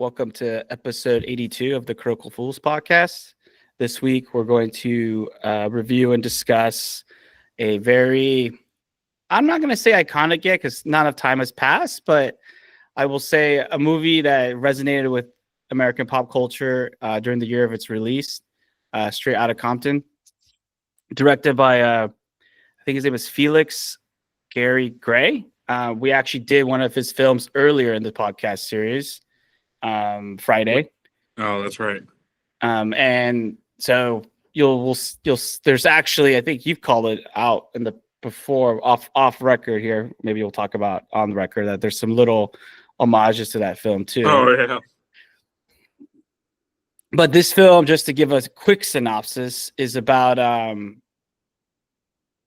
Welcome to episode 82 of the Critical Fools podcast. This week, we're going to review and discuss a very, I'm not going to say iconic yet because not enough time has passed, but I will say a movie that resonated with American pop culture during the year of its release, Straight Outta Compton, directed by, I think his name is Felix Gary Gray. We actually did one of his films earlier in the podcast series. Friday. Oh, that's right. And so you'll there's actually, I think you've called it out in the before off record here. Maybe we'll talk about on the record that there's some little homages to that film too. Oh yeah. But this film, just to give us a quick synopsis, is about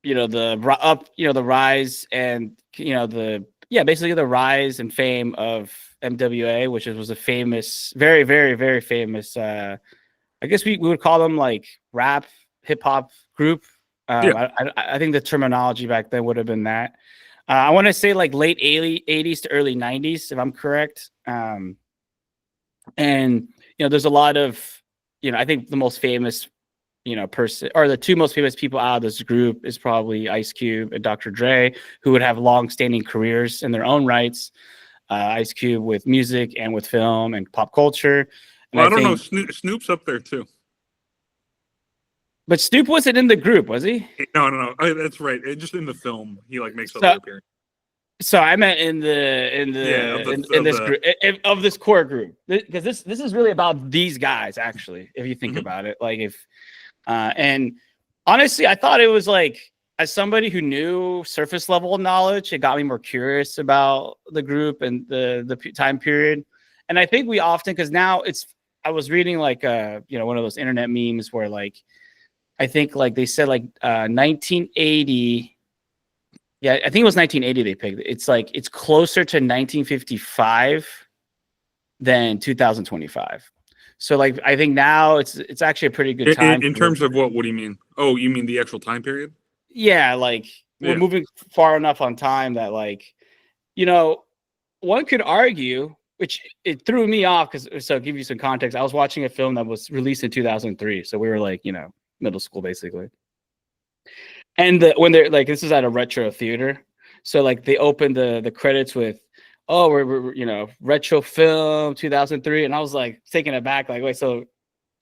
the rise and basically the rise and fame of MWA, which was a famous, very, very, very famous, I guess we would call them like rap, hip hop group. I think the terminology back then would have been that. I want to say like late 80s to early 90s, if I'm correct. And, there's a lot of, I think the most famous, person, or the two most famous people out of this group is probably Ice Cube and Dr. Dre, who would have long-standing careers in their own rights. Ice Cube with music and with film and pop culture. And well, I don't know. Snoop's up there too. But Snoop wasn't in the group, was he? No. That's right. Just in the film, he like makes a appearance. So I meant in this group of this core group, because this is really about these guys actually. If you think about it, like and honestly, I thought it was like, as somebody who knew surface level knowledge, it got me more curious about the group and the time period. And I think we often, because now I was reading like one of those internet memes where like, I think like they said like 1980. Yeah, I think it was 1980 they picked. It's like it's closer to 1955 than 2025. So like I think now it's actually a pretty good time. In terms of what do you mean? Oh, you mean the actual time period? Yeah, like we're moving far enough on time that like, one could argue, which it threw me off because, so I'll give you some context. I was watching a film that was released in 2003. So we were like, middle school basically. And when they're like, this is at a retro theater. So like they opened the credits with, oh, we're retro film 2003. And I was like taken aback, like, wait, so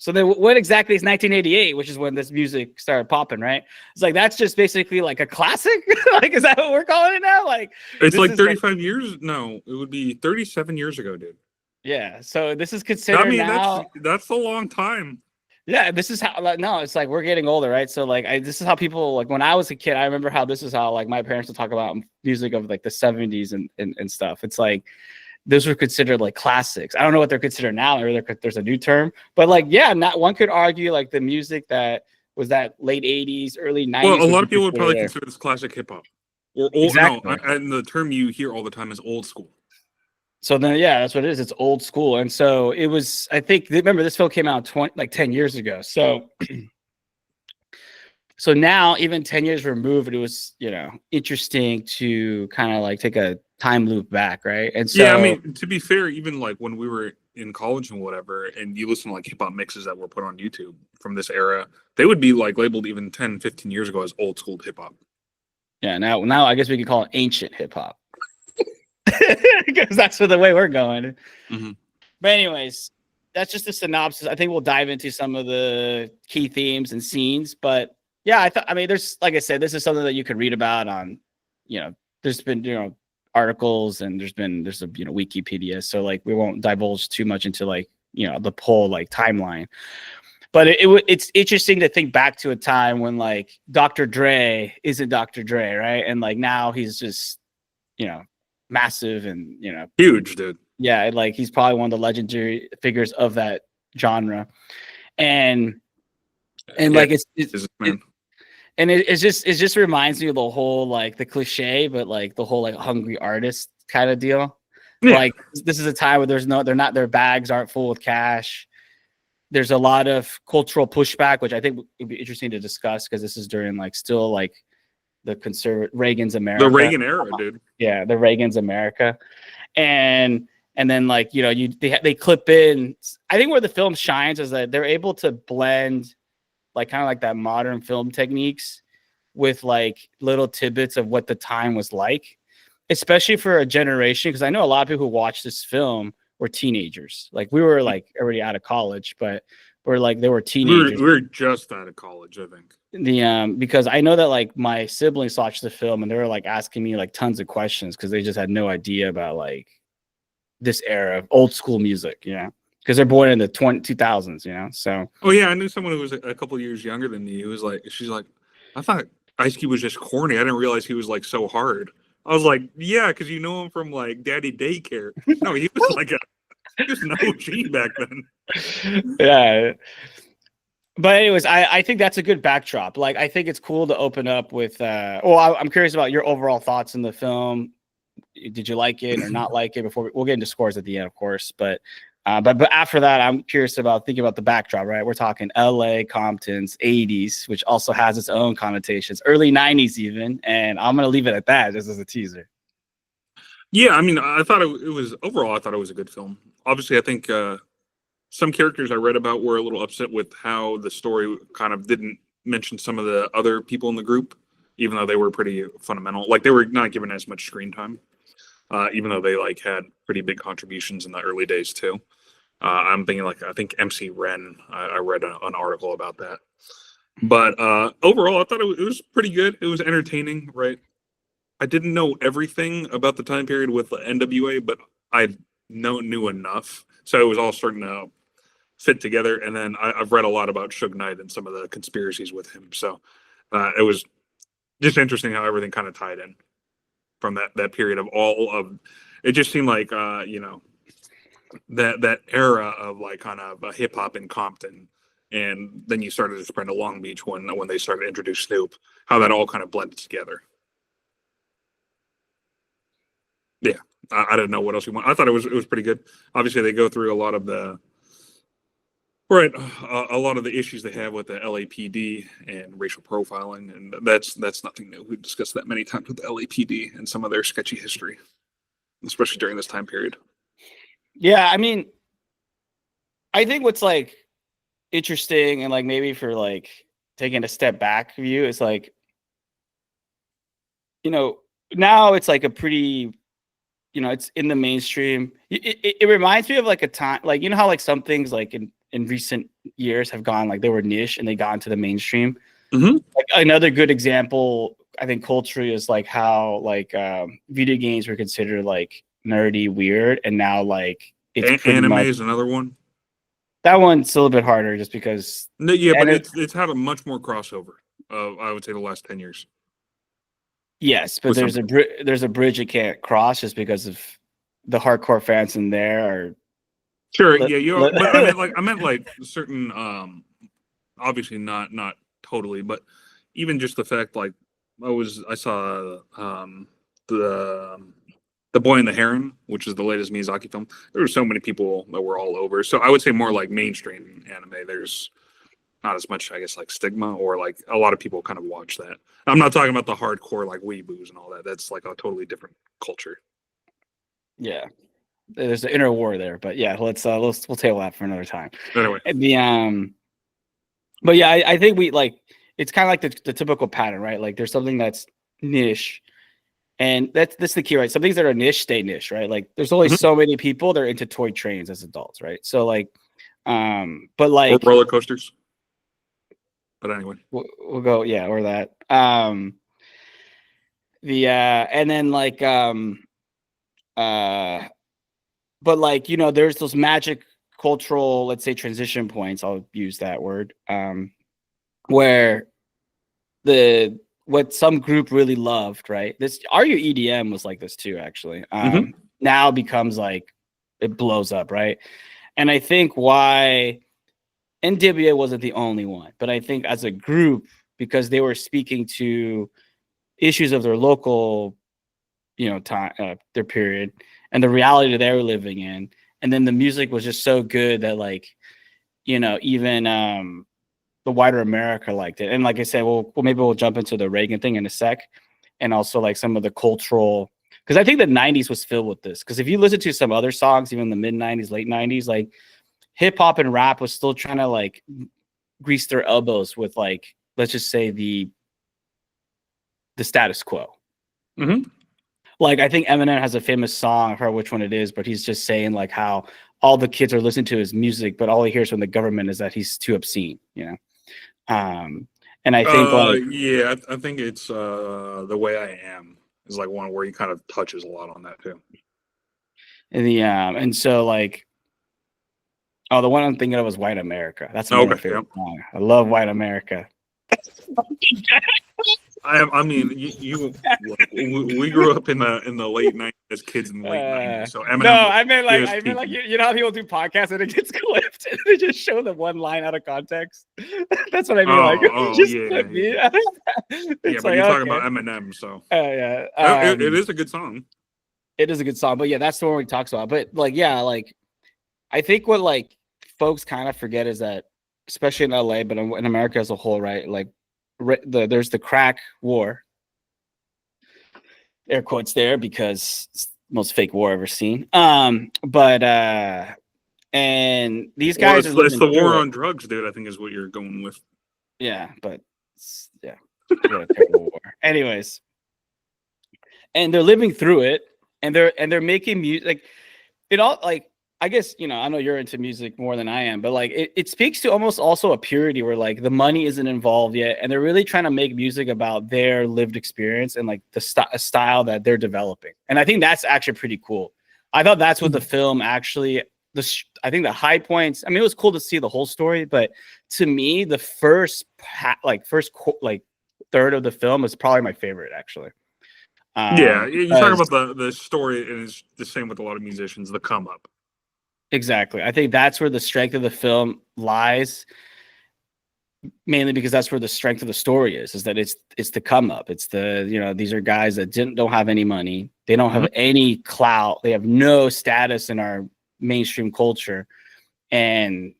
then what exactly is 1988, which is when this music started popping, right? It's like, that's just basically like a classic. Like, is that what we're calling it now? Like, it's like 35 years. No, it would be 37 years ago, dude. Yeah. So this is considered now. That's a long time. Yeah. This is how, no, it's like, we're getting older, right? So like, this is how people, like when I was a kid, I remember how this is how like my parents would talk about music of like the 70s and stuff. It's like, those were considered like classics. I don't know what they're considered now, or there's a new term, but like, yeah, not one could argue like the music that was that late 80s, early 90s. Well, a lot of people would probably consider this classic hip hop, or old. Exactly. No, and the term you hear all the time is old school. So then, yeah, that's what it is. It's old school, and so it was. I think remember this film came out 10 years ago. So, so now even 10 years removed, it was interesting to kind of like take a time loop back, right? And so, yeah, I mean, to be fair, even like when we were in college and whatever, and you listen to like hip hop mixes that were put on YouTube from this era, they would be like labeled even 10, 15 years ago as old school hip hop. Yeah, now I guess we can call it ancient hip hop. Because that's the way we're going. Mm-hmm. But anyways, that's just a synopsis. I think we'll dive into some of the key themes and scenes. But yeah, I mean, there's, like I said, this is something that you could read about on, there's been, articles, and there's a Wikipedia. So like we won't divulge too much into like, the whole like timeline. But it's interesting to think back to a time when like Dr. Dre isn't Dr. Dre, right? And like now he's just, massive and huge, dude. Yeah, like he's probably one of the legendary figures of that genre, and like it just reminds me of the whole like the cliche, but like the whole like hungry artist kind of deal. Yeah. Like this is a time where their bags aren't full with cash. There's a lot of cultural pushback, which I think would be interesting to discuss because this is during like still like the Reagan's America. The Reagan era, dude. Yeah, the Reagan's America. And And then like, you know, they clip in. I think where the film shines is that they're able to blend like kind of like that modern film techniques with like little tidbits of what the time was like, especially for a generation. Because I know a lot of people who watched this film were teenagers. Like we were like already out of college, but they were teenagers. We were just out of college, I think. Because I know that like my siblings watched the film and they were like asking me like tons of questions because they just had no idea about like this era of old school music, you know, because they're born in the 2000s, you know. So oh yeah, I knew someone who was a couple years younger than me. Who was like, she's like, I thought Ice Cube was just corny. I didn't realize he was like so hard. I was like, yeah, because you know him from like Daddy Daycare. No, he was like he was an OG back then. Yeah. But anyways, I think that's a good backdrop. Like, I think it's cool to open up with. I'm curious about your overall thoughts in the film. Did you like it or not like it? Before we'll get into scores at the end, of course. But after that, I'm curious about thinking about the backdrop. Right, we're talking L.A., Compton's '80s, which also has its own connotations. Early '90s even, and I'm gonna leave it at that just as a teaser. Yeah, I mean, I thought it was overall. I thought it was a good film. Obviously, I think. Some characters I read about were a little upset with how the story kind of didn't mention some of the other people in the group, even though they were pretty fundamental. Like they were not given as much screen time, even though they like had pretty big contributions in the early days too. I'm thinking like I think MC Ren. I read an article about that. But overall, I thought it was pretty good. It was entertaining, right? I didn't know everything about the time period with the NWA, but I knew enough, so it was all starting to fit together. And then I've read a lot about Suge Knight and some of the conspiracies with him. So it was just interesting how everything kind of tied in from that period of all of it. Just seemed like you know, that era of like kind of hip hop in Compton, and then you started to spread to Long Beach when they started to introduce Snoop, how that all kind of blended together. Yeah, I didn't know what else you want. I thought it was pretty good. Obviously, they go through a lot of the right, a lot of the issues they have with the LAPD and racial profiling, and that's nothing new. We've discussed that many times with the LAPD and some of their sketchy history, especially during this time period. Yeah, I mean, I think what's like interesting and like maybe for like taking a step back view is like, you know, now it's like a pretty, you know, it's in the mainstream. It reminds me of like a time, like, you know how like some things like in recent years have gone like they were niche and they got into the mainstream. Mm-hmm. Like another good example, I think culturally, is like how like video games were considered like nerdy, weird, and now like it's anime is another one. That one's a little bit harder just because. No, yeah, but it's had a much more crossover. I would say the last 10 years. Yes, but there's a bridge you can't cross just because of the hardcore fans in there are. Sure, yeah, but I meant like certain, obviously not totally, but even just the fact like I saw the Boy and the Heron, which is the latest Miyazaki film. There were so many people that were all over. So I would say more like mainstream anime. There's not as much, I guess, like stigma, or like a lot of people kind of watch that. I'm not talking about the hardcore like weeboos and all that. That's like a totally different culture. Yeah, there's the inner war there, but yeah, we'll table that for another time. Anyway, but yeah, I think we like it's kind of like the typical pattern, right? Like there's something that's niche. And that's the key, right? Some things that are niche stay niche, right? Like there's only so many people that are into toy trains as adults, right? So like, but like or roller coasters. But anyway, we'll go, yeah, or that. And then like, but like, you know, there's those magic cultural, let's say, transition points. I'll use that word, where what some group really loved, right? This RU EDM was like this too, actually. Now becomes like it blows up, right? And I think why NWA wasn't the only one, but I think as a group, because they were speaking to issues of their local, you know, time, their period, and the reality that they were living in, and then the music was just so good that, like, you know, even the wider America liked it. And like I said, well, maybe we'll jump into the Reagan thing in a sec, and also like some of the cultural because I think the 90s was filled with this. Because if you listen to some other songs, even the mid 90s, late 90s, like hip hop and rap was still trying to like grease their elbows with like, let's just say the status quo. Mm-hmm. Like I think Eminem has a famous song, I forget which one it is, but he's just saying like how all the kids are listening to his music, but all he hears from the government is that he's too obscene, you know. And I think like yeah, I think it's The Way I Am is like one where he kind of touches a lot on that too. And so like the one I'm thinking of was White America. That's my favorite song. I love White America. I mean, we grew up in the late 90s as kids in the late 90s. So Eminem. No, I meant like you know how people do podcasts and it gets clipped and they just show the one line out of context. That's what I mean. Just clip me. Yeah, but you're talking about Eminem, so yeah, it is a good song. It is a good song, but yeah, that's the one we talks about. But like, yeah, like I think what like folks kind of forget is that, especially in LA, but in America as a whole, right? Like there's the crack war, air quotes there, because it's the most fake war I've ever seen. But and these guys are it's the war on drugs, dude. I think is what you're going with. Yeah, but yeah, what a terrible war. Anyways, and they're living through it, and they're making music. Like it all, like I guess, you know, I know you're into music more than I am, but like it speaks to almost also a purity where like the money isn't involved yet. And they're really trying to make music about their lived experience and like the style that they're developing. And I think that's actually pretty cool. I thought that's what the film actually, I think the high points, I mean, it was cool to see the whole story, but to me, the first third of the film is probably my favorite actually. Yeah. You talk about the story, and it's the same with a lot of musicians, the come up. Exactly. I think that's where the strength of the film lies, mainly because that's where the strength of the story is that it's the come up. It's the, you know, these are guys that don't have any money. They don't have any clout. They have no status in our mainstream culture. And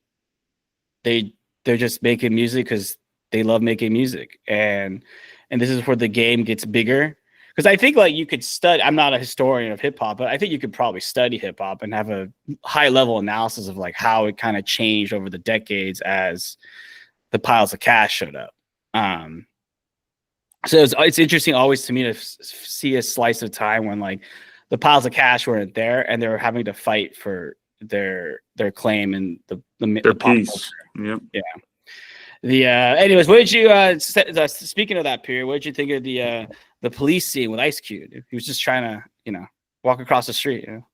they're just making music because they love making music. And this is where the game gets bigger. Because I think like you could study, I'm not a historian of hip hop, but I think you could probably study hip hop and have a high level analysis of like how it kind of changed over the decades as the piles of cash showed up. So it's interesting always to me to see a slice of time when like the piles of cash weren't there and they were having to fight for their claim and the pop piece. Yep. Yeah. Anyways, what did you speaking of that period, what did you think of the police scene with Ice Cube? He was just trying to, you know, walk across the street, you know?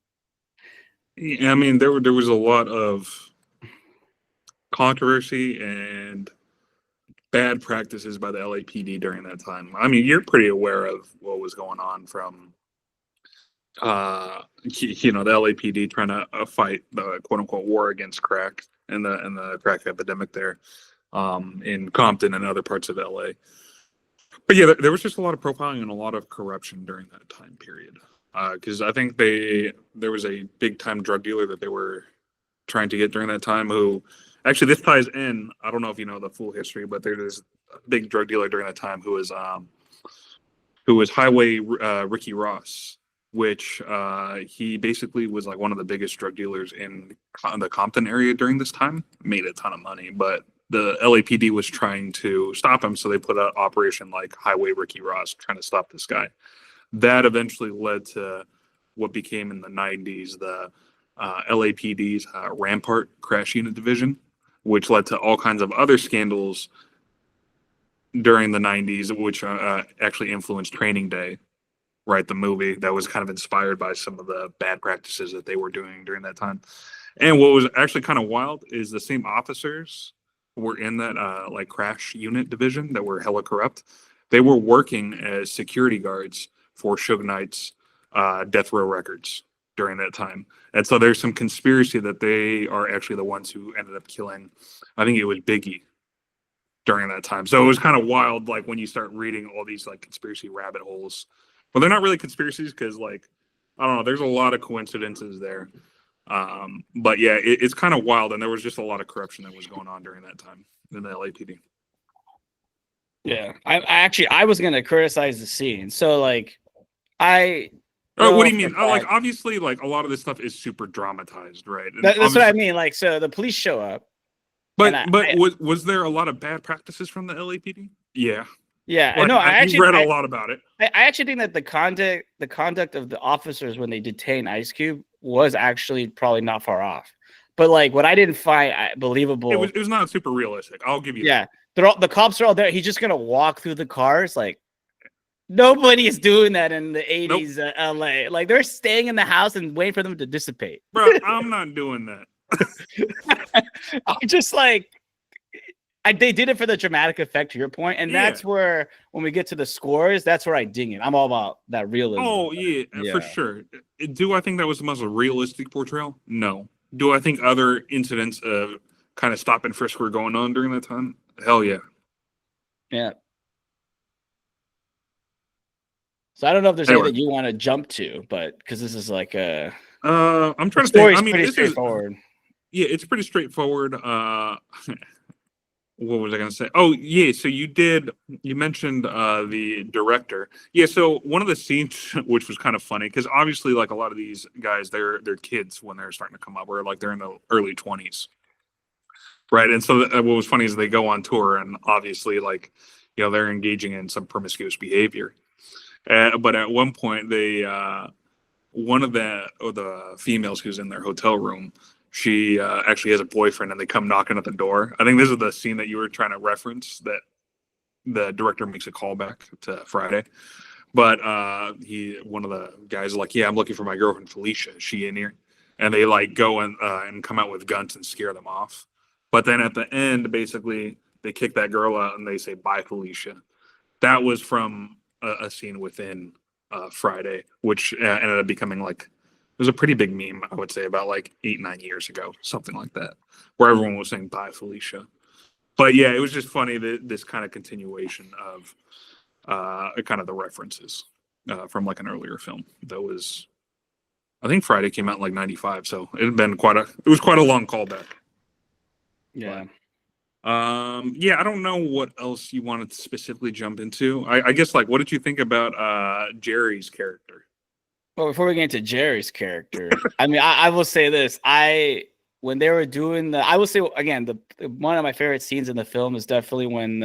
Yeah, I mean, there was a lot of controversy and bad practices by the LAPD during that time. I mean, you're pretty aware of what was going on from you know, the LAPD trying to fight the quote unquote war against crack and the crack epidemic there in Compton and other parts of LA. But yeah, there was just a lot of profiling and a lot of corruption during that time period. Because I think there was a big time drug dealer that they were trying to get during that time who actually, this ties in, I don't know if you know the full history, but there's a big drug dealer during that time who was Highway Ricky Ross, which he basically was like one of the biggest drug dealers in the Compton area during this time, made a ton of money, but the LAPD was trying to stop him, so they put an operation like Highway Ricky Ross, trying to stop this guy. That eventually led to what became in the 90s the LAPD's Rampart Crash Unit Division, which led to all kinds of other scandals during the 90s, which actually influenced Training Day, right? The movie that was kind of inspired by some of the bad practices that they were doing during that time. And what was actually kind of wild is the same officers were in that like crash unit division that were hella corrupt. They were working as security guards for Suge Knight's Death Row Records during that time. And so there's some conspiracy that they are actually the ones who ended up killing, I think it was Biggie during that time. So it was kind of wild, like when you start reading all these like conspiracy rabbit holes. Well, they're not really conspiracies because like, I don't know, there's a lot of coincidences there. But yeah, it's kind of wild, and there was just a lot of corruption that was going on during that time in the LAPD. Yeah, I was gonna criticize the scene. So like, I What do you mean? Like, obviously, like a lot of this stuff is super dramatized, right? And that's what I mean. Like, so the police show up. But was there a lot of bad practices from the LAPD? Yeah. Yeah, like, no, I actually read a lot about it. I actually think that the conduct of the officers when they detain Ice Cube was actually probably not far off. But like what I didn't find believable, it was not super realistic. I'll give you that. The cops are all there. He's just gonna walk through the cars. Like nobody is doing that in the 80s LA. Like they're staying in the house and waiting for them to dissipate. Bro, I'm not doing that. I'm just like. They did it for the dramatic effect, to your point, and that's where, when we get to the scores, that's where I ding it. I'm all about that realism. Oh yeah, for sure. Do I think that was the most realistic portrayal? No. Do I think other incidents of kind of stop and frisk were going on during that time? Hell yeah. Yeah. So I don't know if there's anything you want to jump to, but because this is like a. I'm trying to think. I mean, pretty straightforward. It's pretty straightforward. What was I going to say? Oh, yeah. So you mentioned the director. Yeah. So one of the scenes, which was kind of funny, because obviously, like a lot of these guys, they're kids when they're starting to come up, or like they're in the early 20s. Right. And so what was funny is they go on tour and obviously, like, they're engaging in some promiscuous behavior. But at one point, one of the females who's in their hotel room, she actually has a boyfriend, and they come knocking at the door. I think this is the scene that you were trying to reference, that the director makes a callback to Friday. But one of the guys is like, yeah, I'm looking for my girlfriend, Felicia. Is she in here? And they like go and come out with guns and scare them off. But then at the end, basically, they kick that girl out and they say, bye, Felicia. That was from a scene within Friday, which ended up becoming like, it was a pretty big meme, I would say, about like 8-9 years ago, something like that, where everyone was saying bye, Felicia. But yeah, it was just funny that this kind of continuation of kind of the references from like an earlier film that was, I think Friday came out in like 95, so it was quite a long callback. Yeah. Yeah, I don't know what else you wanted to specifically jump into. I guess, like, what did you think about Jerry's character? Well, before we get into Jerry's character, I mean, I will say this. When they were doing I will say, again, one of my favorite scenes in the film is definitely when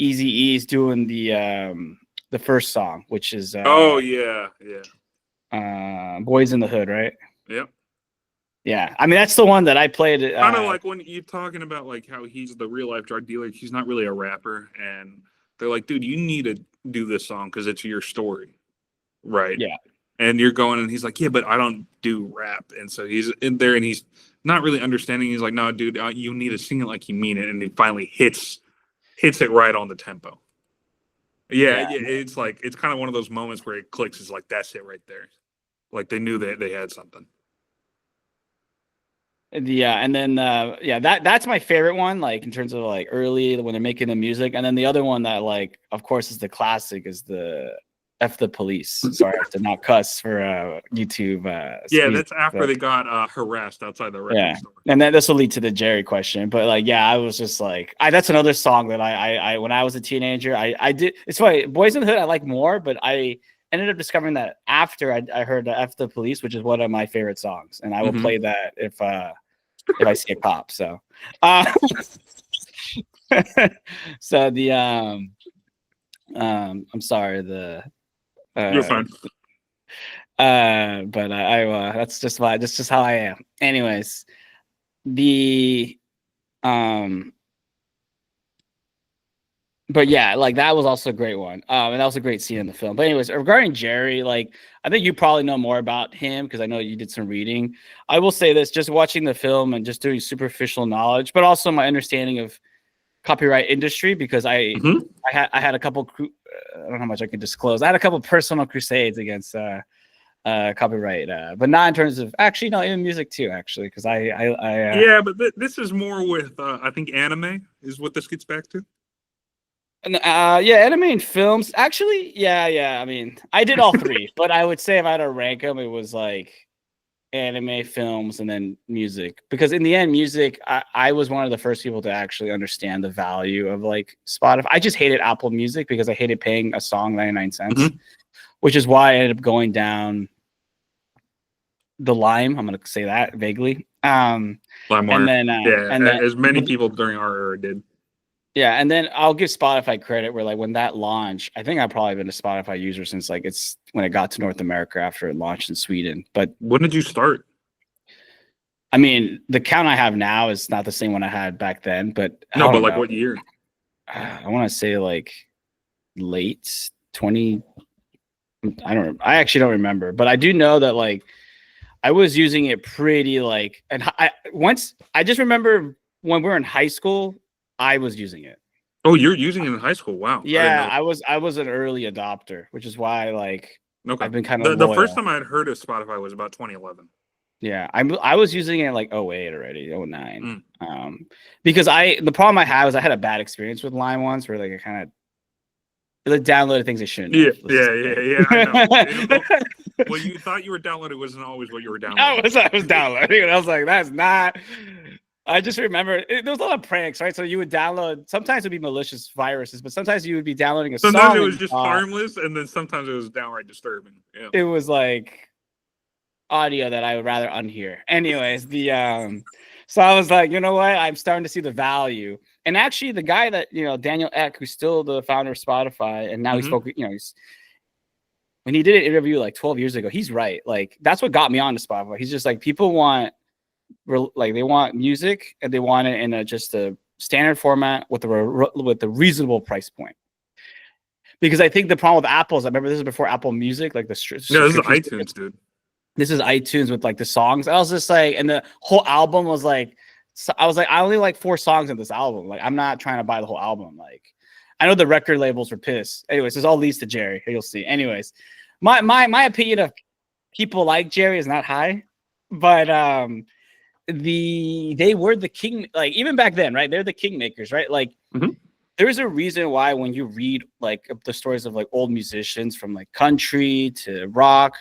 Eazy-E is doing the first song, which is Boys in the Hood, right? Yep. Yeah, I mean, that's the one that I played. Kind of like when you're talking about like how he's the real life drug dealer. He's not really a rapper, and they're like, dude, you need to do this song because it's your story, right? Yeah. And you're going, and he's like, yeah, but I don't do rap. And so he's in there, and he's not really understanding. He's like, no, dude, you need to sing it like you mean it. And he finally hits it right on the tempo. Yeah, it's like, it's kind of one of those moments where it clicks. It's like, that's it right there. Like they knew that they had something. Yeah, and then that's my favorite one, like in terms of like early when they're making the music. And then the other one that, like, of course, is the classic is the F the Police. Sorry, I have to not cuss for YouTube. That's after they got harassed outside the record store. And then this will lead to the Jerry question. But like, yeah, I was just like, that's another song that I when I was a teenager, I did. It's funny, Boys in the Hood I like more, but I ended up discovering that after I heard F the Police, which is one of my favorite songs, and I will play that if I see a cop. So, so the I'm sorry, you're fine. But that's just how I am. Anyways, but yeah, like that was also a great one. And that was a great scene in the film. But anyways, regarding Jerry, like I think you probably know more about him because I know you did some reading. I will say this, just watching the film and just doing superficial knowledge, but also my understanding of copyright industry, because I had a couple I don't know how much I can disclose. I had a couple personal crusades against copyright, but not in terms of even music too, actually, because but this is more with I think anime is what this gets back to. Anime and films. Actually, yeah. I mean, I did all three, but I would say if I had to rank them, it was like anime, films, and then music. Because in the end, music, I was one of the first people to actually understand the value of like Spotify. I just hated Apple Music because I hated paying a song 99 cents. which is why I ended up going down the Lime. I'm going to say that vaguely. LimeWire. And then, as many people during our era did. Yeah, and then I'll give Spotify credit where like when that launched, I think I've probably been a Spotify user since like it's when it got to North America after it launched in Sweden. But when did you start? I mean, the count I have now is not the same one I had back then, but but like what year? I want to say like late 20. I actually don't remember, but I do know that like I was using it pretty like, and I just remember when we were in high school, I was using it. Oh, you're using it in high school? Wow. Yeah, I was an early adopter, which is why like I've been kind of the first time I had heard of Spotify was about 2011. Yeah, I was using it like 08 already, 09. Because the problem I had was I had a bad experience with Lime once where like I kind of downloaded things I shouldn't have. Yeah. I know. What you thought you were downloading wasn't always what you were downloading. I was downloading, and I was like, that's not. I just remember there was a lot of pranks, right? So you would download. Sometimes it would be malicious viruses, but sometimes you would be downloading a song. Sometimes it was just harmless, and then sometimes it was downright disturbing. Yeah. It was like audio that I would rather unhear. Anyways, so I was like, you know what? I'm starting to see the value. And actually, the guy that Daniel Ek, who's still the founder of Spotify, and now he's when he did an interview like 12 years ago, he's right. Like that's what got me onto Spotify. He's just like people want. They want music and they want it in just a standard format with a reasonable price point. Because I think the problem with Apple is I remember this is before Apple Music, like this is iTunes, dude. This is iTunes with like the songs. I was just like, and the whole album was like, I was like, I only like 4 songs in this album. Like, I'm not trying to buy the whole album. Like, I know the record labels were pissed. Anyways, this all leads to Jerry. You'll see. Anyways, my opinion of people like Jerry is not high, but they were the king, like even back then, right? They're the kingmakers, right? Like there's a reason why when you read like the stories of like old musicians from like country to rock,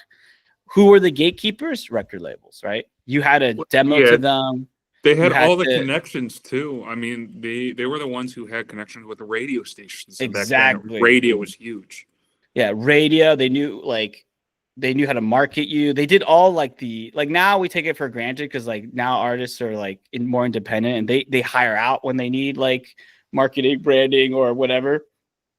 who were the gatekeepers? Record labels, right? You had a demo to them. They had all the connections too. I mean, they were the ones who had connections with the radio stations. Exactly. Radio was huge. Yeah, radio. They knew how to market you. They did all like now we take it for granted because like now artists are like more independent and they hire out when they need like marketing, branding, or whatever.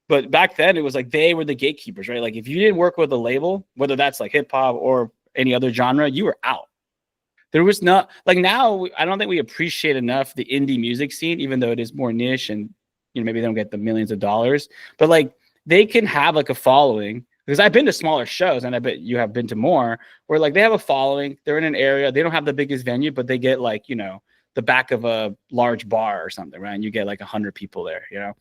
But back then it was like they were the gatekeepers, right? Like if you didn't work with a label, whether that's like hip hop or any other genre, you were out. There was not like now. I don't think we appreciate enough the indie music scene, even though it is more niche and maybe they don't get the millions of dollars, but like they can have like a following. Because I've been to smaller shows, and I bet you have been to more, where like they have a following, they're in an area, they don't have the biggest venue, but they get like, the back of a large bar or something, right? And you get like 100 people there, Yeah.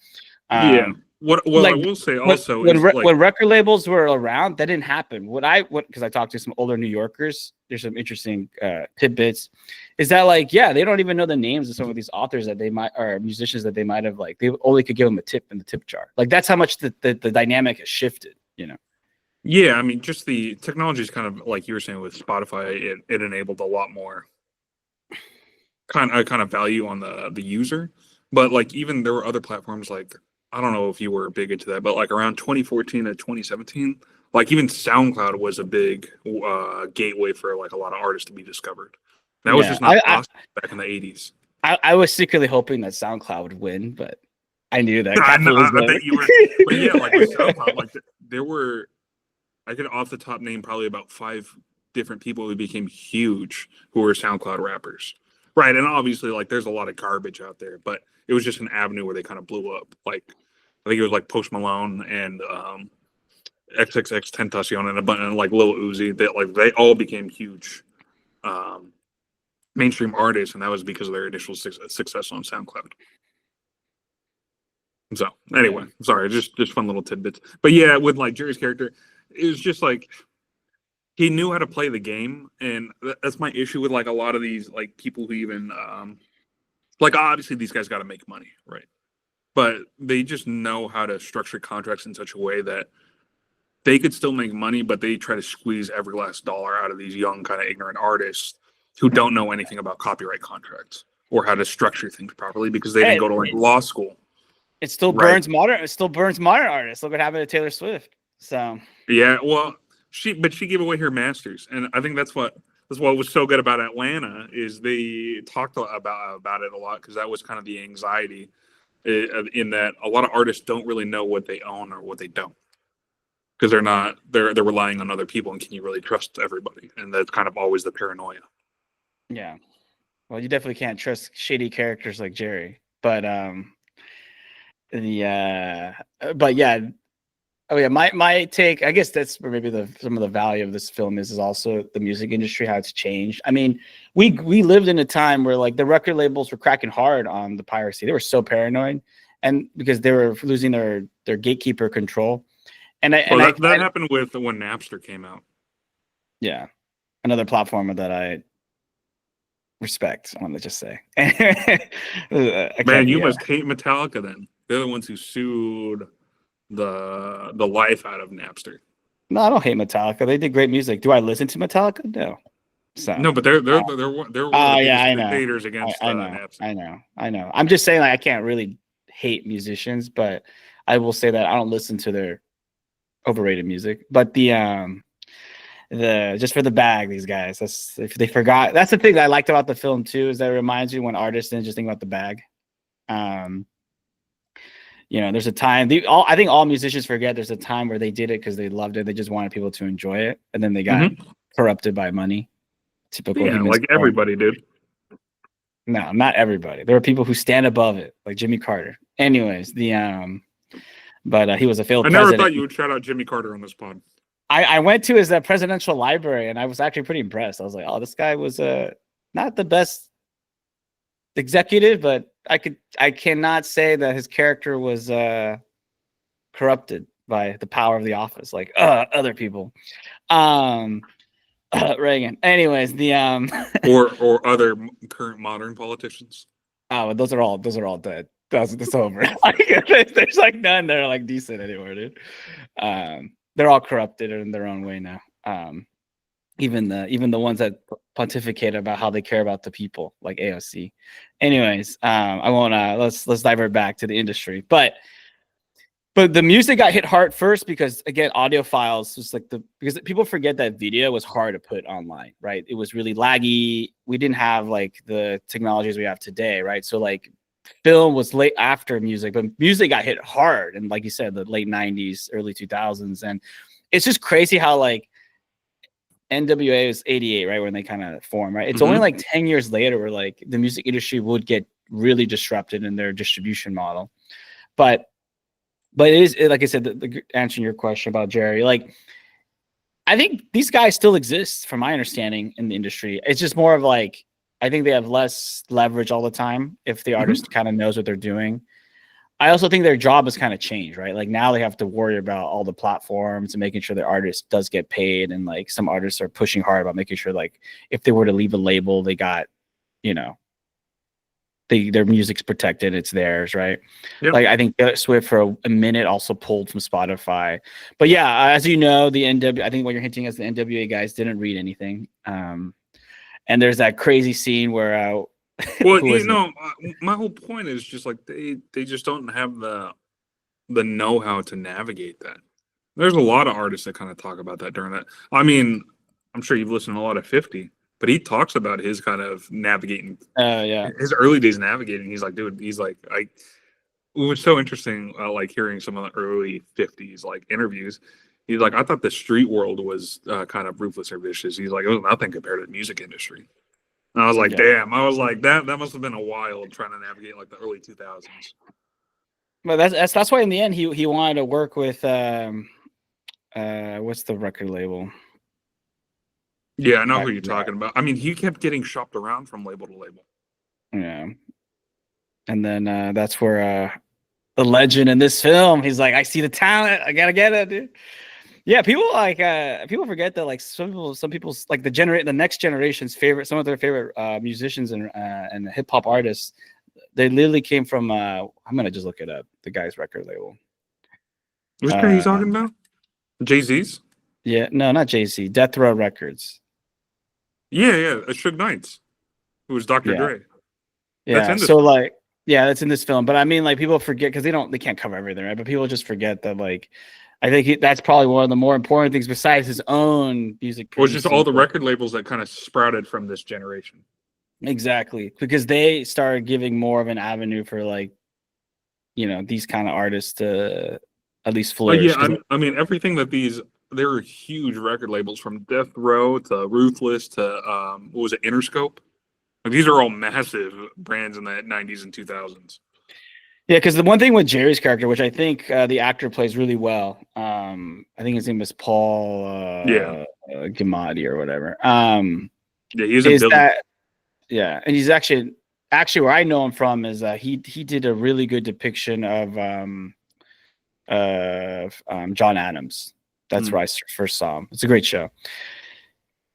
What like, I will say also when record labels were around, that didn't happen. Because I talked to some older New Yorkers, there's some interesting tidbits, is that like, yeah, they don't even know the names of some of these authors that they might, or musicians that they might have like, they only could give them a tip in the tip jar. Like that's how much the dynamic has shifted, Yeah, I mean, just the technology is kind of like you were saying with Spotify. It enabled a lot more kind of value on the user. But like even there were other platforms like I don't know if you were big into that, but like around 2014 to 2017, like even SoundCloud was a big gateway for like a lot of artists to be discovered. That was just not possible back in the 80s. I was secretly hoping that SoundCloud would win, but I knew that. I bet you were. But yeah, like with SoundCloud, like there were. I could off the top name probably about 5 different people who became huge who were SoundCloud rappers. Right. And obviously like there's a lot of garbage out there, but it was just an avenue where they kind of blew up. Like I think it was like Post Malone and XXX Tentacion and a bunch of like Lil Uzi. They all became huge mainstream artists, and that was because of their initial success on SoundCloud. So anyway, sorry, just fun little tidbits. But yeah, with like Jerry's character, it was just like he knew how to play the game, and that's my issue with like a lot of these like people who even like obviously these guys got to make money, right? But they just know how to structure contracts in such a way that they could still make money, but they try to squeeze every last dollar out of these young kind of ignorant artists who don't know anything about copyright contracts or how to structure things properly because they didn't go to like law school. It still burns modern. It still burns modern artists. Look what happened to Taylor Swift. So yeah, well, she gave away her masters, and I think that's what was so good about Atlanta is they talked about it a lot because that was kind of the anxiety in that a lot of artists don't really know what they own or what they don't because they're relying on other people, and can you really trust everybody? And that's kind of always the paranoia. Yeah, well, you definitely can't trust shady characters like Jerry, but but yeah. Oh yeah, my take. I guess that's where maybe some of the value of this film is also the music industry, how it's changed. I mean, we lived in a time where like the record labels were cracking hard on the piracy. They were so paranoid, and because they were losing their gatekeeper control. And that happened with when Napster came out. Yeah, another platform that I respect. I want to just say, man, you must hate Metallica then. They're the ones who sued the life out of Napster. No, I don't hate Metallica. They did great music. Do I listen to Metallica? No. So no, but they're one of the biggest dictators against Napster. I know. I'm just saying, like, I can't really hate musicians, but I will say that I don't listen to their overrated music. But the just for the bag, these guys. That's if they forgot. That's the thing that I liked about the film too, is that it reminds you when artists didn't just think about the bag. You know, there's a time. I think all musicians forget there's a time where they did it because they loved it. They just wanted people to enjoy it, and then they got corrupted by money. Typical, yeah, like everybody did. No, not everybody. There were people who stand above it, like Jimmy Carter. Anyways, but he was a failed. I never thought you would shout out Jimmy Carter on this pod. I went to his presidential library, and I was actually pretty impressed. I was like, oh, this guy was not the best executive, but I cannot say that his character was corrupted by the power of the office like other people. Reagan. Anyways, or other current modern politicians. Oh, those are all dead. That's over. There's like none that are like decent anymore, dude. They're all corrupted in their own way now. Even the ones that pontificate about how they care about the people, like AOC. Anyways, I won't. Let's divert back to the industry, but the music got hit hard first because again, audiophiles was like because people forget that video was hard to put online, right? It was really laggy. We didn't have like the technologies we have today, right? So like film was late after music, but music got hit hard, and like you said, the late 90s, early 2000s, and it's just crazy how like NWA was 88, right, when they kind of formed, right? It's only like 10 years later where like the music industry would get really disrupted in their distribution model. But it is, like I said, answering your question about Jerry, like I think these guys still exist from my understanding in the industry. It's just more of like, I think they have less leverage all the time if the artist kind of knows what they're doing. I also think their job has kind of changed, right? Like now they have to worry about all the platforms and making sure their artist does get paid. And like some artists are pushing hard about making sure like if they were to leave a label, they got, you know, their music's protected, it's theirs, right? Yep. Like I think Swift for a minute also pulled from Spotify. But yeah, as you know, I think what you're hinting is the NWA guys didn't read anything. And there's that crazy scene where well, you know, my whole point is just like they just don't have the know-how to navigate that. There's a lot of artists that kind of talk about that during that. I mean, I'm sure you've listened to a lot of 50, but he talks about his kind of navigating. His early days navigating. He's like, dude, it was so interesting, like hearing some of the early 50s like interviews. He's like, I thought the street world was kind of ruthless or vicious. He's like, it was nothing compared to the music industry. And I was like, damn. I was like, that must have been a while trying to navigate like the early 2000s. But that's why in the end he wanted to work with what's the record label? Yeah, I know who you're talking about. I mean, he kept getting shopped around from label to label. Yeah. And then that's where the legend in this film, he's like, I see the talent, I gotta get it, dude. Yeah, people people forget that like some people's like the next generation's favorite, some of their favorite musicians and hip hop artists, they literally came from I'm gonna just look it up, the guy's record label. Which guy are you talking about? Jay-Z's? Yeah, no, not Jay-Z, Death Row Records. Yeah, Suge Knight's, who was Dr. Dre. Yeah, so like, yeah, that's in this film. But I mean, like people forget because they can't cover everything, right? But people just forget that like I think that's probably one of the more important things besides his own music. Well, it's just all the record labels that kind of sprouted from this generation. Exactly, because they started giving more of an avenue for like, these kind of artists to at least flourish. I mean, everything that there are huge record labels from Death Row to Ruthless to what was it, Interscope? Like, these are all massive brands in the 90s and 2000s. Yeah, because the one thing with Jerry's character, which I think the actor plays really well, I think his name was Paul Giamatti or whatever. He's a villain. Yeah, and he's actually where I know him from is he did a really good depiction of John Adams. That's where I first saw him. It's a great show.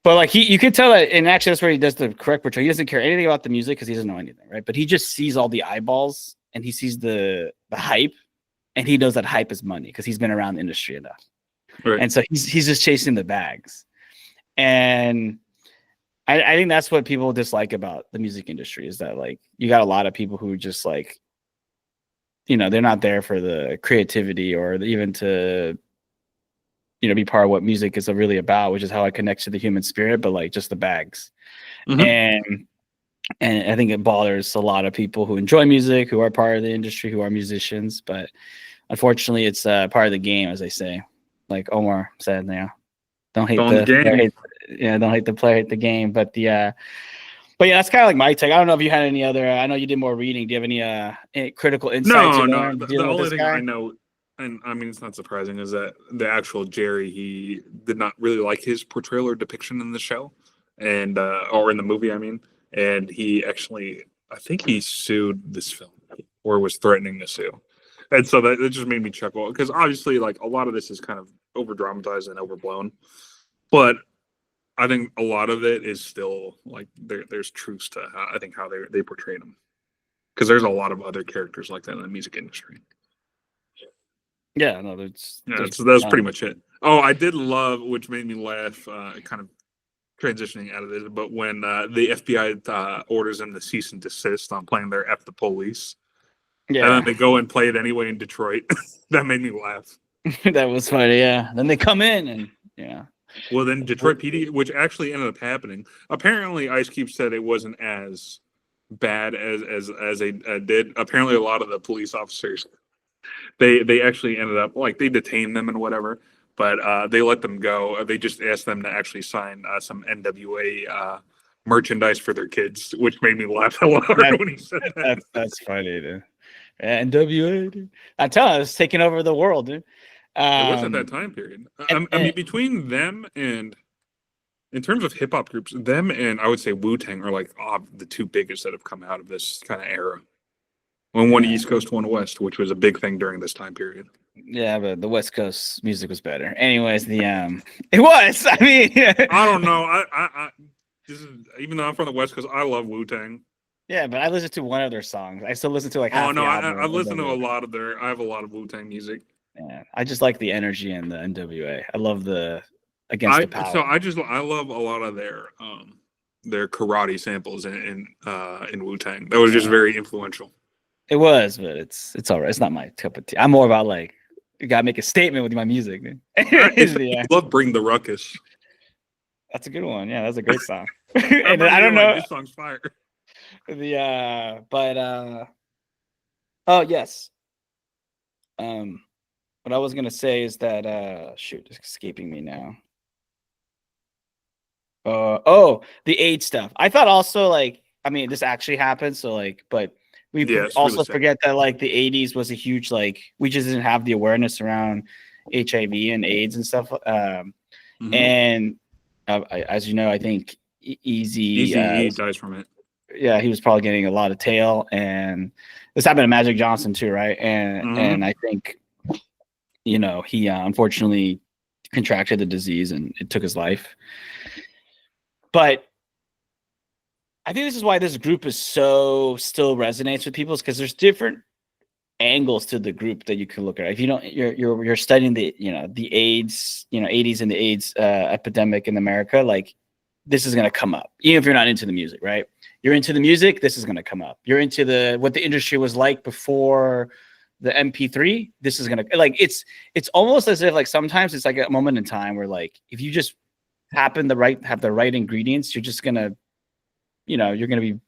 But like you could tell that, and actually that's where he does the correct portrayal. He doesn't care anything about the music because he doesn't know anything, right? But he just sees all the eyeballs and he sees the hype, and he knows that hype is money because he's been around the industry enough. Right. And so he's just chasing the bags. And I think that's what people dislike about the music industry is that like you got a lot of people who just like, they're not there for the creativity or even to, be part of what music is really about, which is how it connects to the human spirit, but like just the bags. And I think it bothers a lot of people who enjoy music, who are part of the industry, who are musicians, but unfortunately it's part of the game, as they say. Like Omar said, don't hate the game. Don't hate the player, hate the game. But that's kind of like my take. I don't know if you had any other. I know you did more reading. Do you have any critical insights? No. The only thing I know, and I mean it's not surprising, is that the actual Jerry, he did not really like his portrayal or depiction in the show, and or in the movie, I mean, and he actually, I think he sued this film or was threatening to sue. And so that just made me chuckle because obviously, like a lot of this is kind of over dramatized and overblown, but I think a lot of it is still like there's truths to how they portrayed him, because there's a lot of other characters like that in the music industry. Yeah, no, so that's pretty much it. Oh, I did love, which made me laugh, kind of transitioning out of this, but when the FBI orders them to cease and desist on playing their F the Police. Yeah. And then they go and play it anyway in Detroit. That made me laugh. That was funny, yeah. Then they come in and yeah. Well, then Detroit PD, which actually ended up happening. Apparently, Ice Cube said it wasn't as bad as they did. Apparently, a lot of the police officers, they actually ended up, like, they detained them and whatever, but they let them go. They just asked them to actually sign some NWA merchandise for their kids, which made me laugh a lot when he said that. That's funny, dude. NWA, dude. I'm telling you, it's taking over the world, dude. It was at that time period. I mean, between them and, in terms of hip hop groups, them and I would say Wu-Tang are like the two biggest that have come out of this kind of era. One East Coast, one West, which was a big thing during this time period. Yeah, but the West Coast music was better. Anyways, it was. I mean, I don't know. I even though I'm from the West Coast, I love Wu-Tang. Yeah, but I listen to one of their songs. I still listen to like. Oh no, I listen to a lot of I have a lot of Wu-Tang music. Yeah, I just like the energy and the NWA. I love the Against the Power. So I love a lot of their karate samples in Wu-Tang. That was just very influential. It was, but it's all right. It's not my cup of tea. I'm more about like you gotta make a statement with my music. I love Bring the Ruckus. That's a good one. Yeah, that's a great song. And I don't know. This song's fire. Oh yes. What I was gonna say is that shoot, it's escaping me now. The AIDS stuff. I thought also like, I mean, this actually happened, so like, but we also really forget that like the 80s was a huge, like, we just didn't have the awareness around HIV and AIDS and stuff. And as you know, I think Eazy dies from it. Yeah, he was probably getting a lot of tail, and this happened to Magic Johnson too, right? And I think, he unfortunately contracted the disease and it took his life. But I think this is why this group is still resonates with people, is because there's different angles to the group that you can look at. If you don't, you're studying the AIDS, 80s and the AIDS epidemic in America, like this is gonna come up, even if you're not into the music, right? You're into the music, this is gonna come up. You're into what the industry was like before, the MP3, this is gonna like it's almost as if like sometimes it's like a moment in time where like if you just have the right ingredients, you're just gonna, you're gonna be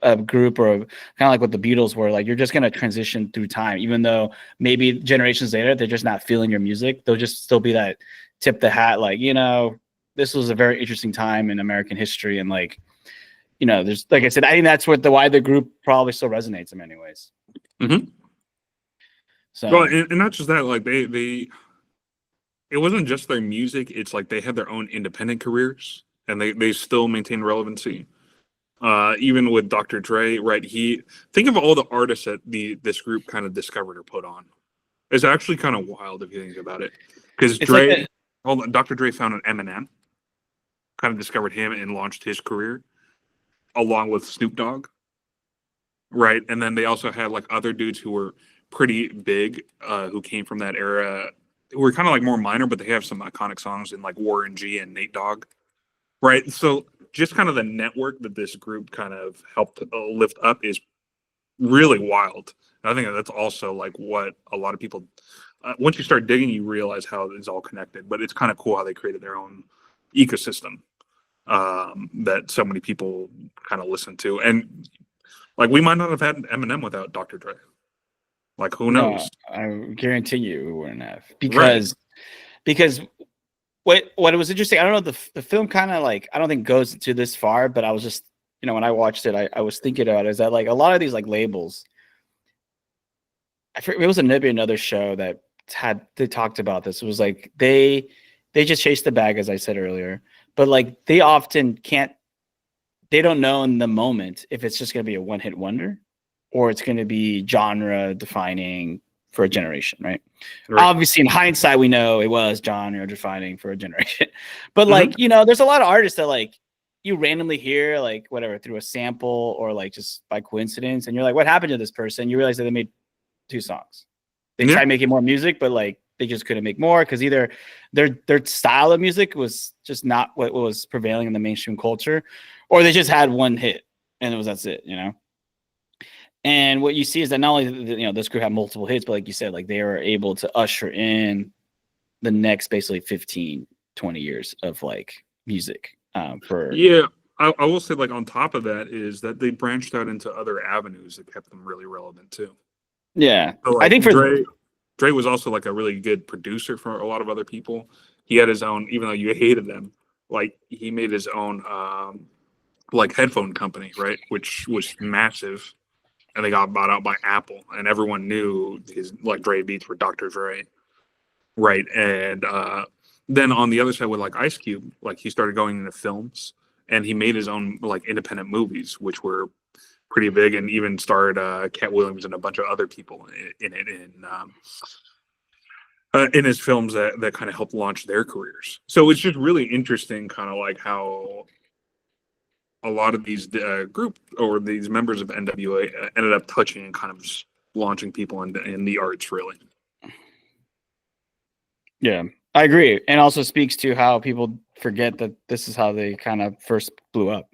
a group or kind of like what the Beatles were. Like you're just gonna transition through time, even though maybe generations later they're just not feeling your music. They'll just still be that tip the hat, like, this was a very interesting time in American history, and like, there's, like I said, I think that's why the group probably still resonates in many ways. Mm-hmm. So, well, and not just that, like they it wasn't just their music. It's like they had their own independent careers, and they still maintain relevancy. Even with Dr. Dre, right? Think of all the artists that this group kind of discovered or put on. It's actually kind of wild if you think about it, because Dr. Dre found an Eminem, kind of discovered him and launched his career, along with Snoop Dogg, right? And then they also had like other dudes who were pretty big, who came from that era, who were kind of like more minor, but they have some iconic songs in like Warren G and Nate Dogg, right? So just kind of the network that this group kind of helped lift up is really wild. And I think that's also like what a lot of people, once you start digging, you realize how it's all connected. But it's kind of cool how they created their own ecosystem, that so many people kind of listen to. And like we might not have had Eminem without Dr. Dre. Like who knows? I guarantee you we wouldn't have, because what was interesting, I don't know, the film kind of like, I don't think goes to this far, but I was just, when I watched it, I was thinking about it, is that like a lot of these like labels, I forget, it was maybe another show that they talked about this. It was like they just chase the bag, as I said earlier, but like they often they don't know in the moment if it's just going to be a one-hit wonder or it's going to be genre defining for a generation, right? Obviously, in hindsight, we know it was genre defining for a generation. But like, there's a lot of artists that like you randomly hear like whatever through a sample or like just by coincidence, and you're like, what happened to this person? You realize that they made 2 songs. They tried making more music, but like they just couldn't make more because either their style of music was just not what was prevailing in the mainstream culture, or they just had one hit and that's it, And what you see is that not only this group had multiple hits, but like you said, like they were able to usher in the next basically 15, 20 years of like music. I will say, like on top of that is that they branched out into other avenues that kept them really relevant too. Yeah, so, like, I think Dre was also like a really good producer for a lot of other people. He had his own, even though you hated them, like he made his own like headphone company, right? Which was massive. And they got bought out by Apple, and everyone knew his like Dre beats were Dr. Dre, right? And then on the other side with like Ice Cube, like he started going into films, and he made his own like independent movies, which were pretty big, and even starred Cat Williams and a bunch of other people in it, in his films that kind of helped launch their careers. So it's just really interesting, kind of like how a lot of these group or these members of NWA ended up touching and kind of just launching people in the arts, really. Yeah, I agree. And also speaks to how people forget that this is how they kind of first blew up.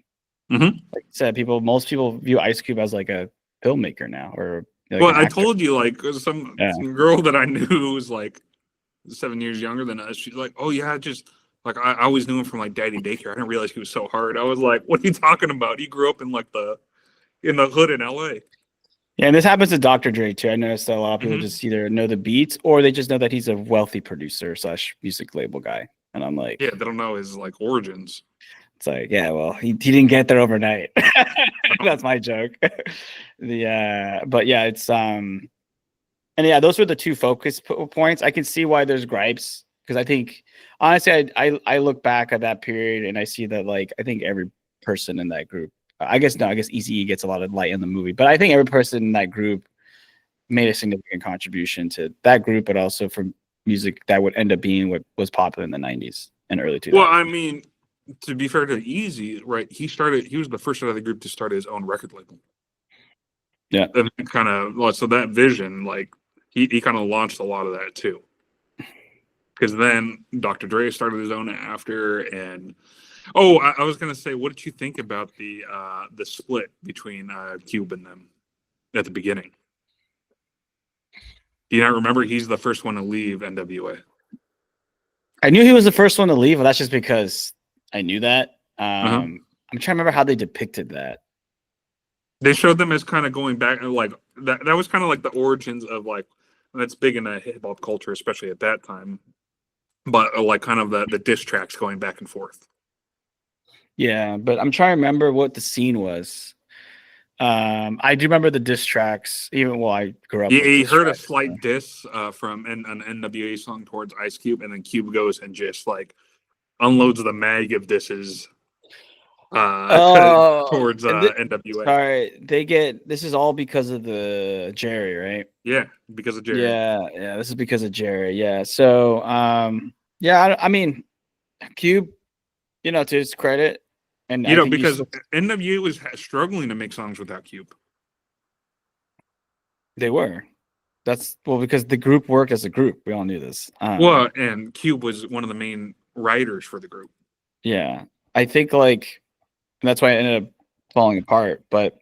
Mm-hmm. Like I said, most people view Ice Cube as like a filmmaker now, or like well, I told you, like some girl that I knew was like 7 years younger than us. She's like, "Oh yeah, just like I always knew him from like Daddy Daycare. I didn't realize he was so hard." I was like, "What are you talking about? He grew up in like in the hood in LA." Yeah, and this happens to Dr. Dre too. I noticed that a lot of people just either know the beats or they just know that he's a wealthy producer / music label guy. And I'm like, yeah, they don't know his like origins. It's like, yeah, well, he didn't get there overnight. That's my joke. But yeah, it's and yeah, those were the 2 focus points. I can see why there's gripes, because I think honestly, I look back at that period and I see that like I think every person in that group, I guess Eazy-E gets a lot of light in the movie, but I think every person in that group made a significant contribution to that group, but also for music that would end up being what was popular in the 90s and early 2000s. Well, I mean, to be fair to Eazy, right? He was the first out of the group to start his own record label. Yeah, and kind of so that vision, like he kind of launched a lot of that too. Because then Dr. Dre started his own after, and I was gonna say, what did you think about the split between Cube and them at the beginning? Do you not remember? He's the first one to leave NWA. I knew he was the first one to leave, but that's just because I knew that. Uh-huh. I'm trying to remember how they depicted that. They showed them as kind of going back, like that was kind of like the origins of like, that's big in the hip hop culture, especially at that time. But like kind of the diss tracks going back and forth. Yeah, but I'm trying to remember what the scene was. I do remember the diss tracks, even while I grew up. Yeah, with he diss heard a tracks, slight so. diss from an NWA song towards Ice Cube, and then Cube goes and just like unloads the mag of disses Oh, towards NWA. sorry. This is all because of the Jerry, right? Yeah, because of Jerry. Yeah. This is because of Jerry. Yeah. So, yeah. I mean, Cube, to his credit, and I think because NWA was struggling to make songs without Cube. They were. That's because the group worked as a group. We all knew this. Well, and Cube was one of the main writers for the group. Yeah, I think that's why it ended up falling apart. But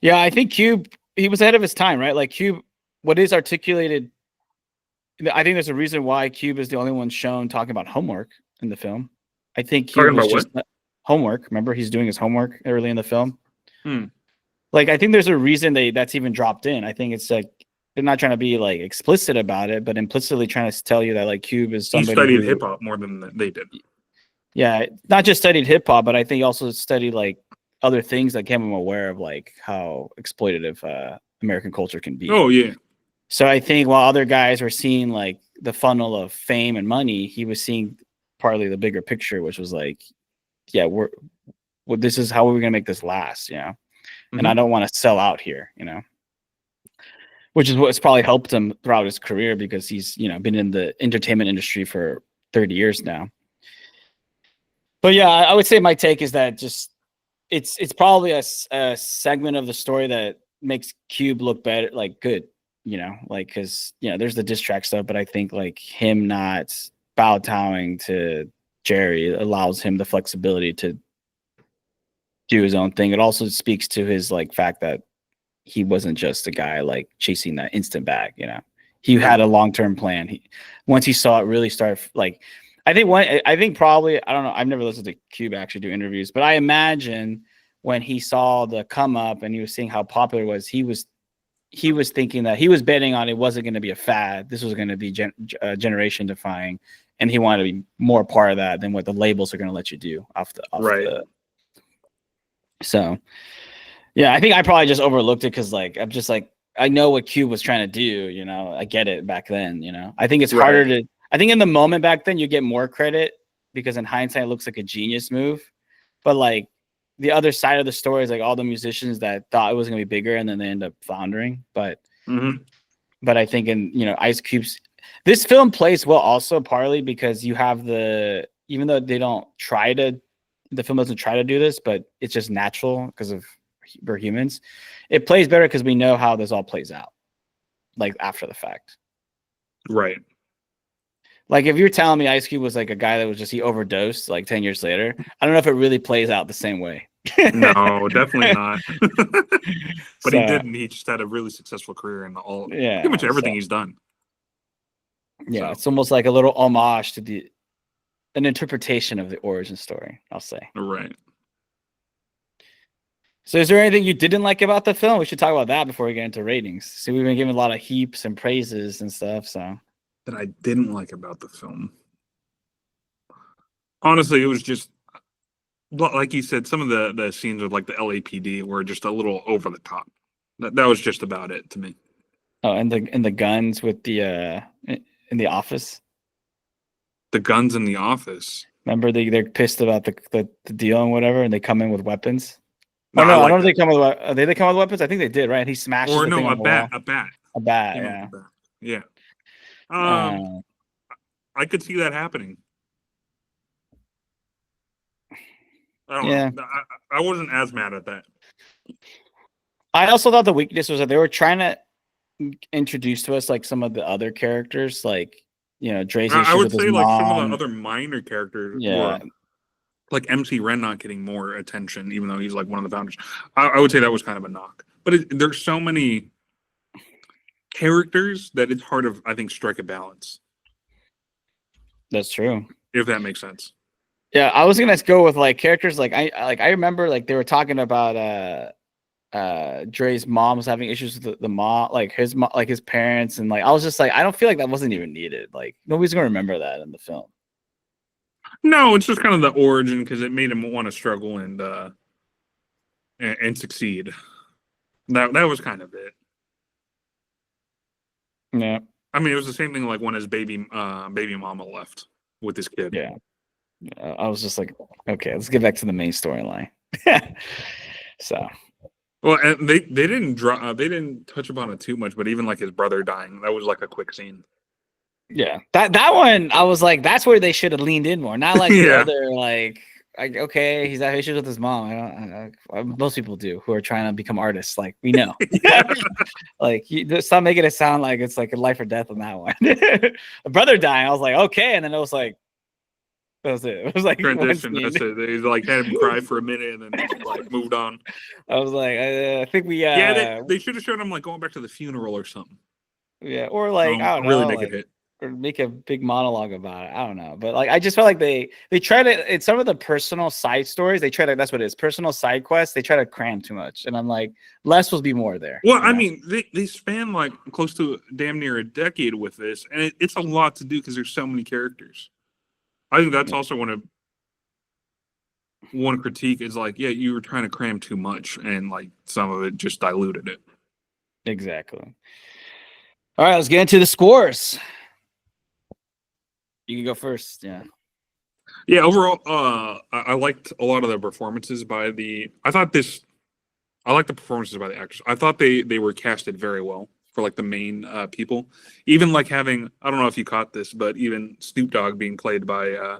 yeah, I think Cube, he was ahead of his time, right? Like Cube, what is articulated. I think there's a reason why Cube is the only one shown talking about homework in the film. I think Cube was just homework. Remember, he's doing his homework early in the film. Like, I think there's a reason that's even dropped in. I think it's like they're not trying to be like explicit about it, but implicitly trying to tell you that like Cube is somebody he studied hip hop more than they did. Yeah, not just studied hip hop, but I think he also studied like other things that came him aware of like how exploitative American culture can be. Oh yeah. So I think while other guys were seeing like the funnel of fame and money, he was seeing partly the bigger picture, which was like, yeah, this is how we're gonna make this last, And I don't want to sell out here, which is what's probably helped him throughout his career because he's, been in the entertainment industry for 30 years now. But yeah, I would say my take is that just it's probably a segment of the story that makes Cube look better, like good, because there's the diss track stuff, but I think like him not kowtowing to Jerry allows him the flexibility to do his own thing. It also speaks to his like fact that he wasn't just a guy like chasing that instant bag, He had a long-term plan. Once he saw it really start like I think probably, I don't know, I've never listened to Cube actually do interviews, but I imagine when he saw the come up and he was seeing how popular it was, he was thinking that he was betting on it wasn't going to be a fad. This was going to be generation defying, and he wanted to be more part of that than what the labels are going to let you do off the. So, yeah, I think I probably just overlooked it because like I'm just like I know what Cube was trying to do. I get it back then. I think it's harder to. I think in the moment back then you get more credit because in hindsight it looks like a genius move, but like the other side of the story is like all the musicians that thought it was gonna be bigger and then they end up floundering. But I think in Ice Cube's this film plays well also partly because you have even though the film doesn't try to do this, but it's just natural because we're humans. It plays better because we know how this all plays out, like after the fact. Right. Like if you're telling me Ice Cube was like a guy that was he overdosed like 10 years later, I don't know if it really plays out the same way. No, definitely not. But he didn't. He just had a really successful career in pretty much everything he's done. Yeah, it's almost like a little homage to an interpretation of the origin story, I'll say. Right. So is there anything you didn't like about the film? We should talk about that before we get into ratings. So we've been giving a lot of heaps and praises and stuff, so. That I didn't like about the film. Honestly, it was just like you said, some of the scenes with like the LAPD were just a little over the top. That was just about it to me. Oh, and the guns with the in the office. The guns in the office. Remember they're pissed about the deal and whatever, and they come in with weapons. No, I don't know if they come with they come with weapons. I think they did, right? He smashes the thing on the wall. A bat. A bat, yeah. I could see that happening. I don't know. I wasn't as mad at that. I also thought the weakness was that they were trying to introduce to us like some of the other characters, like Dre's issue I would with say his like mom. some of the other minor characters were like MC Ren not getting more attention, even though he's like one of the founders. I would say that was kind of a knock. But there's so many characters that it's hard to, I think, strike a balance. That's true. If that makes sense. Yeah, I was gonna go with like characters I remember like they were talking about Dre's mom was having issues with the mom, like his mom, like his parents, and like I was just like, I don't feel like that wasn't even needed. Like nobody's gonna remember that in the film. No, it's just kind of the origin because it made him want to struggle and succeed. That was kind of it. Yeah. I mean, it was the same thing like when his baby mama left with his kid. Yeah. I was just like, okay, let's get back to the main storyline. So. Well, and they didn't they didn't touch upon it too much, but even like his brother dying, that was like a quick scene. Yeah, that one I was like, that's where they should have leaned in more. Not like the other like okay, he's had issues with his mom. Most people do who are trying to become artists. Like we know, like stop making it sound like it's like a life or death on that one. A brother dying, I was like, okay, and then it was like, that was it. It was like transition. That's it. They like had him cry for a minute and then just like moved on. I was like, I think we they should have shown him like going back to the funeral or something. Yeah, or like I don't know, really make it hit. Or make a big monologue about it. I don't know, but like I just felt like they try to. It's some of the personal side stories. They try to. That's what it is. Personal side quests. They try to cram too much, and I'm like, less will be more there. Well, I mean, they span like close to damn near a decade with this, and it's a lot to do because there's so many characters. I think that's also one critique is like, yeah, you were trying to cram too much, and like some of it just diluted it. Exactly. All right, let's get into the scores. You can go first. Yeah. Yeah. Overall, I liked a lot of the performances by the. I like the performances by the actors. I thought they were casted very well for like the main people. Even like having, I don't know if you caught this, but even Snoop Dogg being played by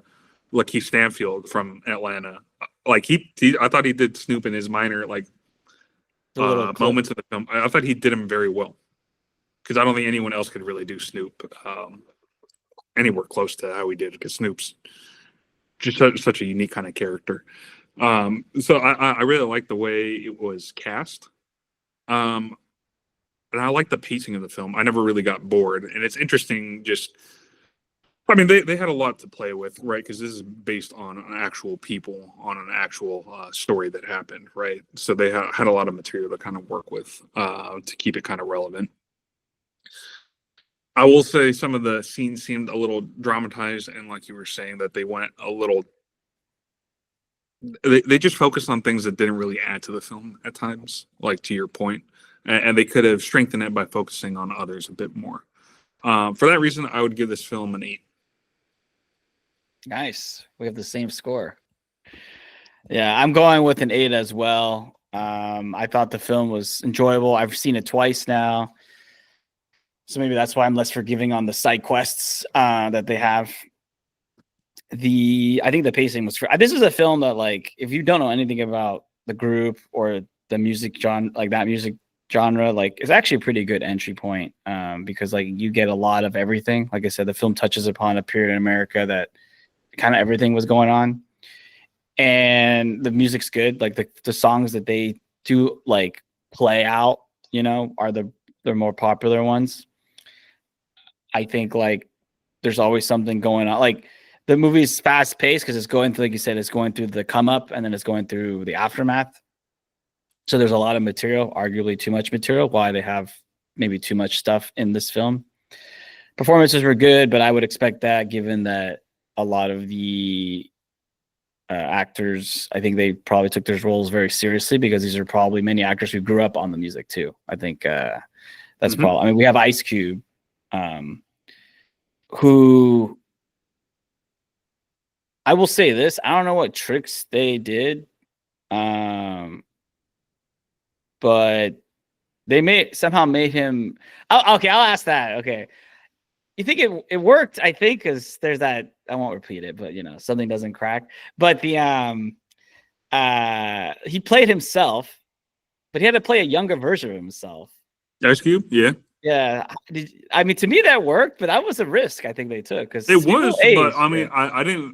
Lakeith Stanfield from Atlanta. Like I thought he did Snoop in his minor like moments of the film. I thought he did him very well because I don't think anyone else could really do Snoop anywhere close to how he did, because Snoop's just such a unique kind of character. So I really like the way it was cast. And I like the pacing of the film. I never really got bored. And it's interesting I mean, they had a lot to play with, right? Because this is based on an actual people, on an actual story that happened, right? So they had a lot of material to kind of work with to keep it kind of relevant. I will say some of the scenes seemed a little dramatized, and like you were saying, that they went a little. They just focused on things that didn't really add to the film at times, like to your point, and they could have strengthened it by focusing on others a bit more. For that reason, I would give this film an 8. Nice. We have the same score. Yeah, I'm going with an 8 as well. I thought the film was enjoyable. I've seen it twice now, so maybe that's why I'm less forgiving on the side quests that they have. I think the pacing was. This is a film that, like, if you don't know anything about the group or the music genre, like that music genre, like, it's actually a pretty good entry point because like you get a lot of everything. Like I said, the film touches upon a period in America that kind of everything was going on, and the music's good. Like the songs that they do like play out, are the more popular ones. I think like there's always something going on. Like the movie's fast paced because it's going through, like you said, it's going through the come up and then it's going through the aftermath. So there's a lot of material, arguably too much material. Why they have maybe too much stuff in this film. Performances were good, but I would expect that given that a lot of the actors, I think they probably took their roles very seriously because these are probably many actors who grew up on the music too. I think that's probably. I mean, we have Ice Cube, who I will say this: I don't know what tricks they did, but they somehow made him. Oh, okay, I'll ask that. Okay. You think it worked? I think because there's that. I won't repeat it, but something doesn't crack. But the he played himself, but he had to play a younger version of himself. Ice Cube, yeah. Yeah, I mean, to me that worked, but that was a risk I think they took because it was. But I mean,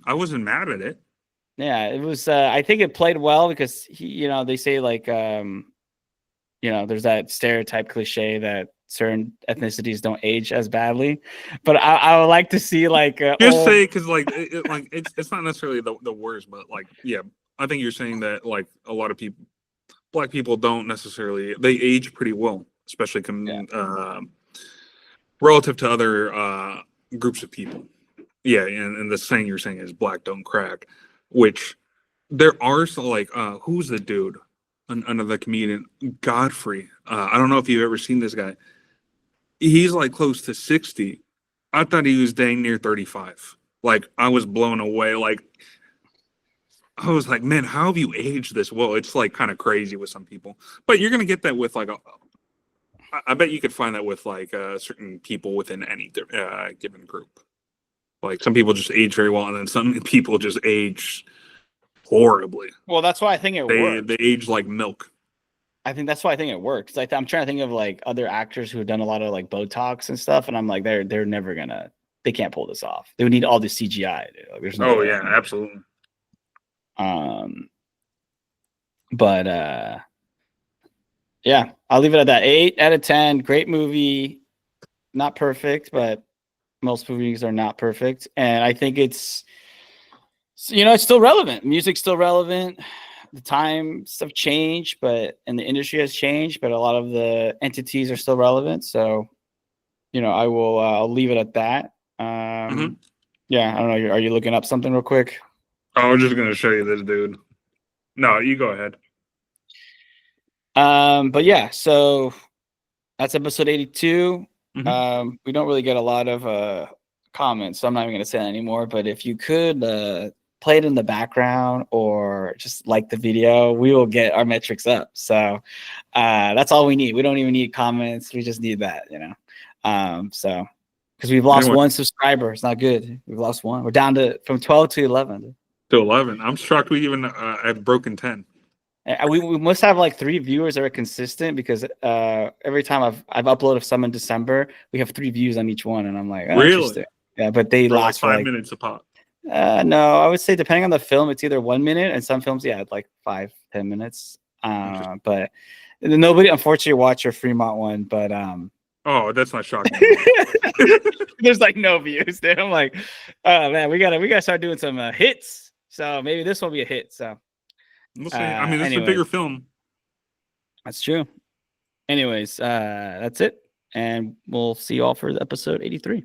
I wasn't mad at it. Yeah, it was. I think it played well because they say like there's that stereotype cliche that certain ethnicities don't age as badly. But I would like to see like just say because like it's not necessarily the worst, but like yeah, I think you're saying that like a lot of people, black people don't necessarily they age pretty well, especially relative to other groups of people. Yeah, and the saying you're saying is black don't crack, which there are some like who's the dude? Another comedian, Godfrey. I don't know if you've ever seen this guy. He's like close to 60. I thought he was dang near 35. Like I was blown away. Like I was like, man, how have you aged this well? It's like kind of crazy with some people, but you're gonna get that with like I bet you could find that with like certain people within any given group. Like some people just age very well, and then some people just age horribly. Well, that's why I think works. They age like milk. I think that's why I think it works. Like I'm trying to think of like other actors who have done a lot of like Botox and stuff, and I'm like, they're never gonna, they can't pull this off. They would need all the CGI. Like, there's no. Oh yeah, absolutely. But yeah, I'll leave it at that. 8 out of 10. Great movie. Not perfect, but most movies are not perfect, and I think it's, you know, it's still relevant. Music's still relevant. The times have changed, and the industry has changed, but a lot of the entities are still relevant. So, you know, I'll leave it at that. Yeah, I don't know. Are you looking up something real quick? I was just gonna show you this dude. No, you go ahead. But yeah, so that's episode 82. We don't really get a lot of comments, so I'm not even gonna say that anymore. But if you could play it in the background or just like the video, we will get our metrics up. So that's all we need. We don't even need comments. We just need that, you know. So because we've lost one subscriber, it's not good. We've lost one. We're down from 12 to 11. To 11. I'm shocked we even have broken 10. We must have like 3 viewers that are consistent, because every time I've uploaded some in December, we have 3 views on each one, and I'm like, oh, really? Yeah, but they last like 5 minutes a pop. No, I would say depending on the film, it's either 1 minute, and some films, like 5-10 minutes. But nobody unfortunately watched your Fremont one, but oh, that's not shocking. There's like no views there. I'm like, oh man, we gotta start doing some hits. So maybe this will be a hit. So we'll see. I mean, this is a bigger film. That's true. Anyways, that's it, and we'll see you all for episode 83.